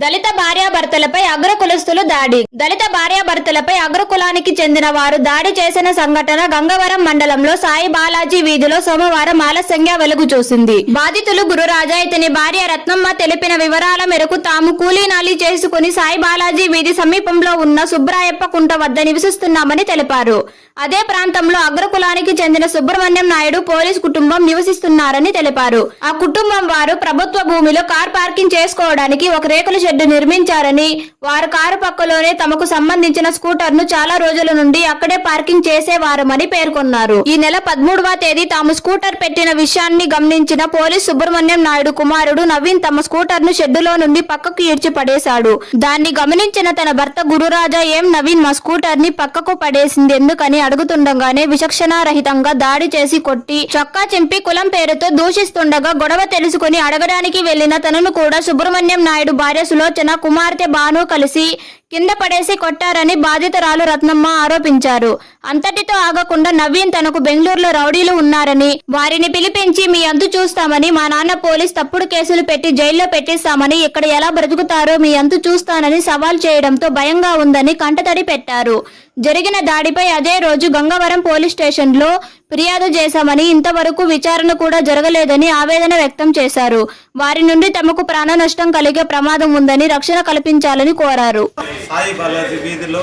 దళిత భార్యాభర్తలపై అగ్రకులస్తులు దాడి. దళిత భార్యాభర్తలపై అగ్రకులానికి చెందిన వారు దాడి చేసిన సంఘటన గంగవరం మండలంలో సాయి బాలాజీ వీధిలో సోమవారం ఆలస్యంగా వెలుగు చూసింది. బాధితులు గురురాజా, ఇతని భార్య రత్నమ్మ తెలిపిన వివరాల మేరకు తాము కూలీనాలి చేసుకుని సాయి బాలాజీ వీధి సమీపంలో ఉన్న సుబ్రాయప్ప కుంట వద్ద నివసిస్తున్నామని తెలిపారు. అదే ప్రాంతంలో అగ్రకులానికి చెందిన సుబ్రహ్మణ్యం నాయుడు పోలీస్ కుటుంబం నివసిస్తున్నారని తెలిపారు. ఆ కుటుంబం వారు ప్రభుత్వ భూమిలో కార్ పార్కింగ్ చేసుకోవడానికి ఒక రేకుల షెడ్ నిర్మించారని, వారు కారు పక్కలోనే తమకు సంబంధించిన స్కూటర్ ను చాలా రోజుల నుండి అక్కడే పార్కింగ్ చేసేవారమని పేర్కొన్నారు. ఈ నెల 13వ తేదీ తాము స్కూటర్ పెట్టిన విషయాన్ని గమనించిన పోలీస్ సుబ్రహ్మణ్యం నాయుడు కుమారుడు నవీన్ తమ స్కూటర్ ను షెడ్డులో నుండి పక్కకు ఈడ్చి పడేశాడు. దాన్ని గమనించిన తన భర్త గురురాజా, ఏం నవీన్ మా స్కూటర్ ని పక్కకు పడేసింది ఎందుకని అడుగుతుండగానే విచక్షణారహితంగా దాడి చేసి కొట్టి చొక్కా చింపి కులం పేరుతో దూషిస్తుండగా గొడవ తెలుసుకుని అడగడానికి వెళ్లిన తనను కూడా సుబ్రహ్మణ్యం నాయుడు భార్య సులోచన, కుమార్తె భాను కలిసి కింద పడేసి కొట్టారని బాధితురాలు రత్నమ్మ ఆరోపించారు. అంతటితో ఆగకుండా నవీన్ తనకు బెంగళూరులో రౌడీలు ఉన్నారని, వారిని పిలిపించి మీ అంతు చూస్తామని, మా నాన్న పోలీస్ తప్పుడు కేసులు పెట్టి జైల్లో పెట్టేస్తామని, ఇక్కడ ఎలా బ్రతుకుతారో మీ అంతు చూస్తానని సవాల్ చేయడంతో భయంగా ఉందని కంటతడి పెట్టారు. జరిగిన దాడిపై అదే రోజు గంగవరం పోలీస్ స్టేషన్లో ఫిర్యాదు చేశామని, ఇంతవరకు విచారణ కూడా జరగలేదని ఆవేదన వ్యక్తం చేశారు. వారి నుండి తమకు ప్రాణ నష్టం కలిగే ప్రమాదం ఉందని రక్షణ కల్పించాలని కోరారు. సాయి బాలాజీ వీధిలో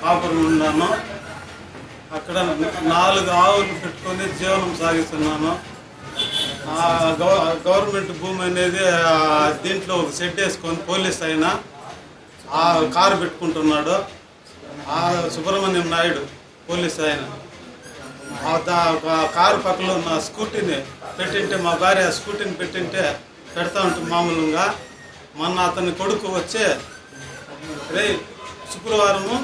కాపురం ఉన్నాను. అక్కడ 4 ఆవులు పెట్టుకొని జీవనం సాగిస్తున్నాను. గవర్నమెంట్ భూమి అనేది దీంట్లో ఒక షెడ్ వేసుకొని పోలీస్ అయినా ఆ కారు పెట్టుకుంటున్నాడు. సుబ్రహ్మణ్యం నాయుడు పోలీస్ ఆయన కారు పక్కలో నా స్కూటీని పెట్టింటే, మా భార్య స్కూటీని పెట్టింటే పెడతా ఉంటుంది మామూలుగా. మొన్న అతని కొడుకు వచ్చే శుక్రవారము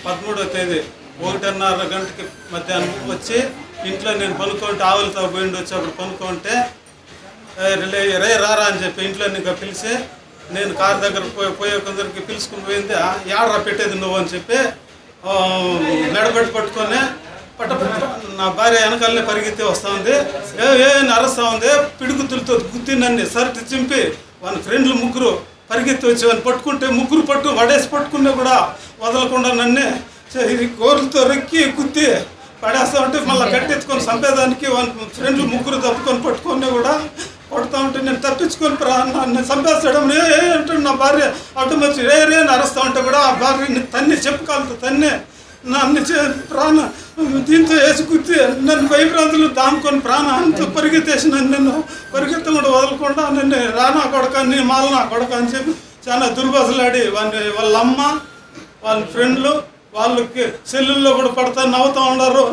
13వ తేదీ 1:30 గంటకి మధ్యాహ్నం వచ్చి ఇంట్లో నేను పనుకుంటే ఆవులతో పోయిండి వచ్చి అప్పుడు పనుకుంటే రే రారా అని చెప్పి ఇంట్లో నీకు పిలిచి నేను కారు దగ్గర పోయే కొందరికి పిలుచుకుని పోయింది. ఏడరా పెట్టేది నువ్వు అని చెప్పి మెడబెట్టి పట్టుకొని నా భార్య వెనకాలనే పరిగెత్తి వస్తూ ఉంది. అరస్తా ఉంది. పిడుగుతులతో గుద్ది నన్ను సర్టి చింపి వాళ్ళ ఫ్రెండ్లు 3 పరిగెత్తి వచ్చి వాళ్ళని పట్టుకుంటే 3 వడేసి పట్టుకున్నా కూడా వదలకుండా నన్ను గోరులతో రెక్కి గుద్ది పడేస్తా ఉంటే మళ్ళీ కట్టెత్తుకొని చంపేదానికి వాళ్ళ ఫ్రెండ్లు 3 తప్పుకొని పట్టుకున్నా కూడా కొడతా ఉంటే నేను తప్పించుకొని నన్ను చంపేస్తాడు. ఏంటంటే నా భార్య అడ్డం వచ్చి రే అరుస్తూ ఉంటే కూడా ఆ భార్యని తన్ని చెప్పుకాలతో తన్ని నన్ను ప్రాణ దీంతో వేసి గుర్తి నన్ను భయభ్రాంతులు దాముకొని ప్రాణంతో పరిగెత్తేసి నన్ను పరిగెత్తకుండా వదలకుండా నన్ను రానా కొడకాన్ని మాలనా కొడక అని చెప్పి చాలా దుర్భాషలాడి వాళ్ళ అమ్మ వాళ్ళ ఫ్రెండ్లు వాళ్ళకి సెల్లుల్లో కూడా పడతా నవ్వుతూ ఉన్నారు.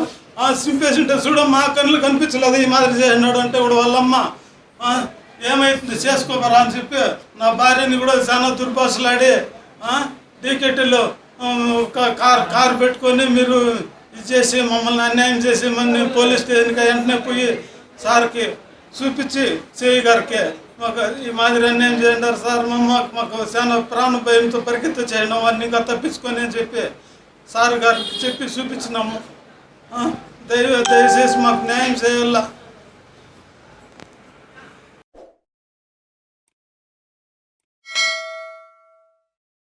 సింపేసింటే చూడమ్మా కళ్ళు కనిపించలేదు ఈ మాదిరి చేసినాడు అంటే కూడా వాళ్ళమ్మ ఏమైతుంది చేసుకోకరా అని చెప్పి నా భార్యని కూడా చాలా దుర్భాషలాడి డీకెట్లో కారు పెట్టుకొని మీరు ఇది చేసి మమ్మల్ని అన్యాయం చేసి మళ్ళీ పోలీస్ స్టేషన్కి వెంటనే పోయి సార్కి చూపించి సిఐ గారికి మాకు ఈ మాదిరి అన్యాయం చేయండి సార్, మాకు చాలా ప్రాణ భయంతో పరిగెత్తి చేయడం వారిని ఇంకా తప్పించుకొని అని చెప్పి సార్ గారికి చెప్పి చూపించినాము. దయచేసి మాకు న్యాయం చేయాల.